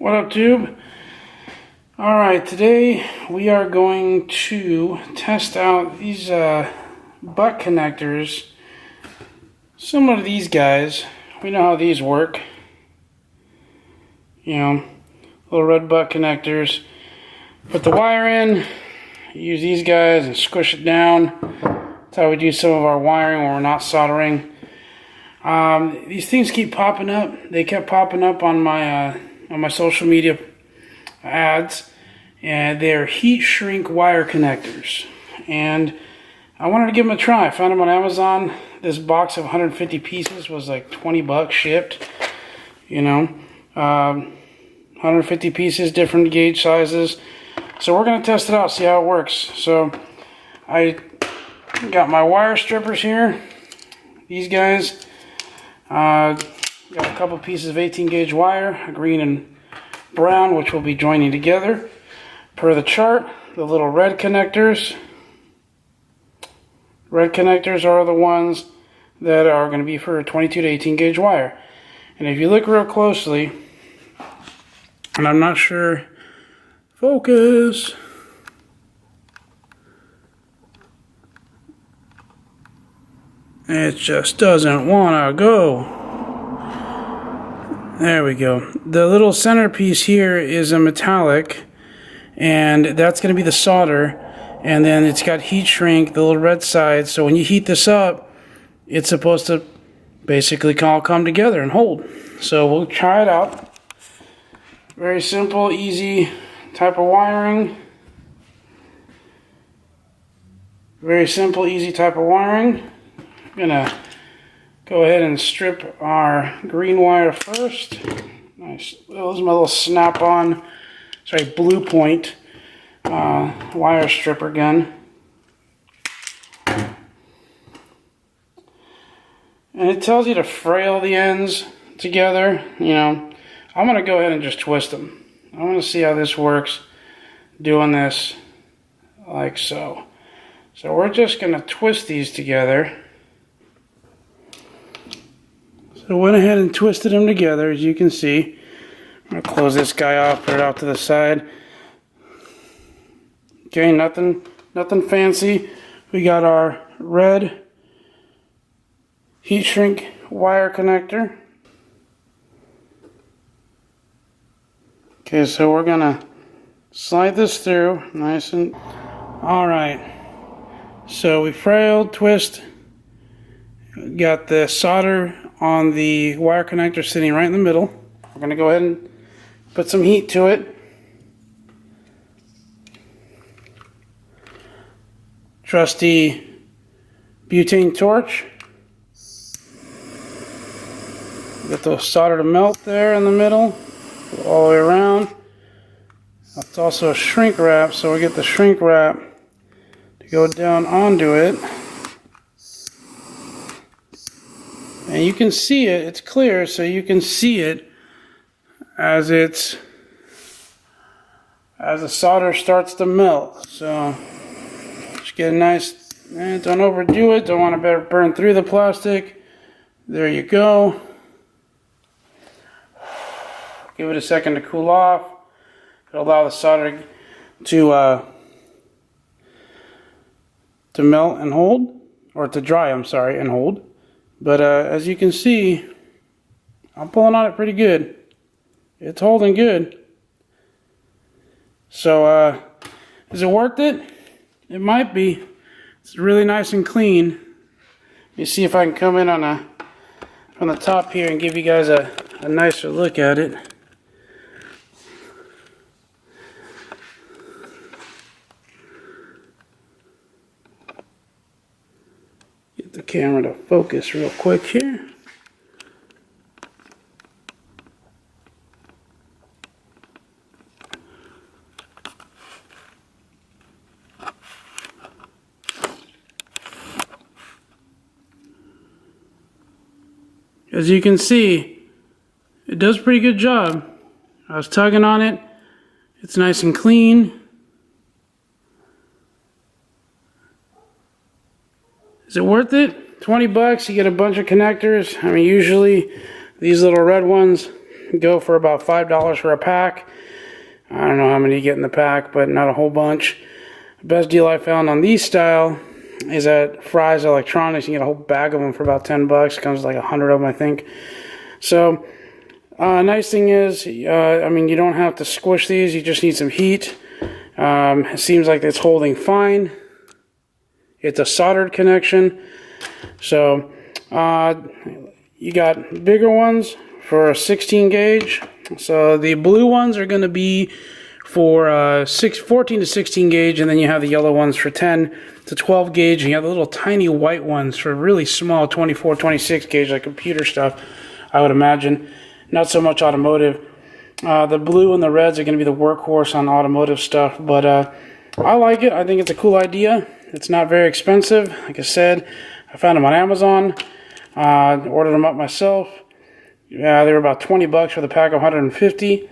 What up, Tube? Alright, today we are going to test out these butt connectors. Similar to these guys. We know how these work. You know, little red butt connectors. Put the wire in, use these guys and squish it down. That's how we do some of our wiring when we're not soldering. These things keep popping up. They kept popping up on my social media ads, and they're heat shrink wire connectors. And I wanted to give them a try. I found them on Amazon. This box of 150 pieces was like 20 bucks shipped. You know, 150 pieces, different gauge sizes. So we're gonna test it out, see how it works. So I got my wire strippers here. These guys. Got a couple pieces of 18 gauge wire, green and brown, which we'll be joining together per the chart. The little red connectors. Red connectors are the ones that are going to be for 22 to 18 gauge wire. And if you look real closely, and I'm not sure, focus. It just doesn't want to go. There we go. The little centerpiece here is a metallic, and that's going to be the solder. And then it's got heat shrink, the little red side. So when you heat this up, it's supposed to basically all come together and hold. So we'll try it out. Very simple, easy type of wiring. Very simple, easy type of wiring. I'm gonna go ahead and strip our green wire first. Nice. This is my little snap-on, Blue Point wire stripper gun. And it tells you to frail the ends together. You know, I'm gonna go ahead and just twist them. I want to see how this works doing this like so. So we're just gonna twist these together. So I went ahead and twisted them together, as you can see. I'm going to close this guy off, put it out to the side. Okay, nothing fancy. We got our red heat shrink wire connector. Okay, so we're going to slide this through nice and... Alright, so we frailed, twist, got the solder on the wire connector sitting right in the middle. We're going to go ahead and put some heat to it. Trusty butane torch. Get the solder to melt there in the middle, all the way around. It's also a shrink wrap, so we get the shrink wrap to go down onto it. And you can see it, it's clear, so you can see it as the solder starts to melt. So just get a nice, don't overdo it, don't want to burn through the plastic. There you go. Give it a second to cool off. It'll allow the solder to melt and hold, or to dry, I'm sorry, and hold. But as you can see, I'm pulling on it pretty good. It's holding good. So, is it worth it? It might be. It's really nice and clean. Let me see if I can come in on the top here and give you guys a nicer look at it. Get the camera to focus real quick here. As you can see, it does a pretty good job. I was tugging on it. It's nice and clean. Is it worth it? 20 bucks, you get a bunch of connectors. I mean, usually these little red ones, go for about $5 for a pack. I don't know how many you get in the pack, but not a whole bunch. The best deal I found on these style is at Fry's Electronics. You get a whole bag of them for about $10. Comes with like 100 of them, I think. So, nice thing is, I mean, you don't have to squish these. You just need some heat. It seems like it's holding fine. It's a soldered connection. So, you got bigger ones for a 16 gauge. So the blue ones are going to be for 14 to 16 gauge, and then you have the yellow ones for 10 to 12 gauge, and you have the little tiny white ones for really small 24, 26 gauge, like computer stuff, I would imagine. Not so much automotive. The blue and the reds are going to be the workhorse on automotive stuff, but I like it. I think it's a cool idea. It's not very expensive. Like I said, I found them on Amazon. Ordered them up myself. Yeah, they were about $20 for the pack of 150.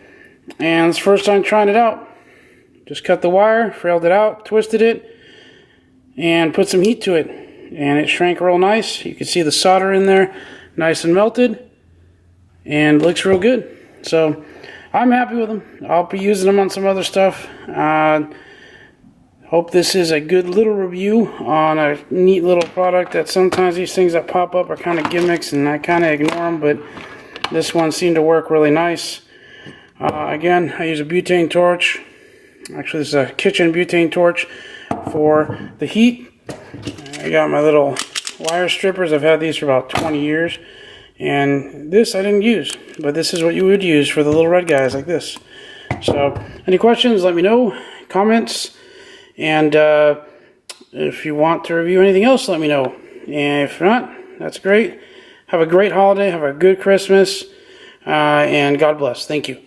And it's the first time trying it out. Just cut the wire, frailed it out, twisted it, and put some heat to it. And it shrank real nice. You can see the solder in there, nice and melted. And looks real good. So, I'm happy with them. I'll be using them on some other stuff. Hope this is a good little review on a neat little product that sometimes these things that pop up are kind of gimmicks and I kind of ignore them, but this one seemed to work really nice. Again, I use a butane torch. Actually, this is a kitchen butane torch for the heat. I got my little wire strippers. I've had these for about 20 years. And this I didn't use, but this is what you would use for the little red guys like this. So, any questions, let me know. Comments. And if you want to review anything else, let me know. And if not, that's great. Have a great holiday. Have a good Christmas. And God bless. Thank you.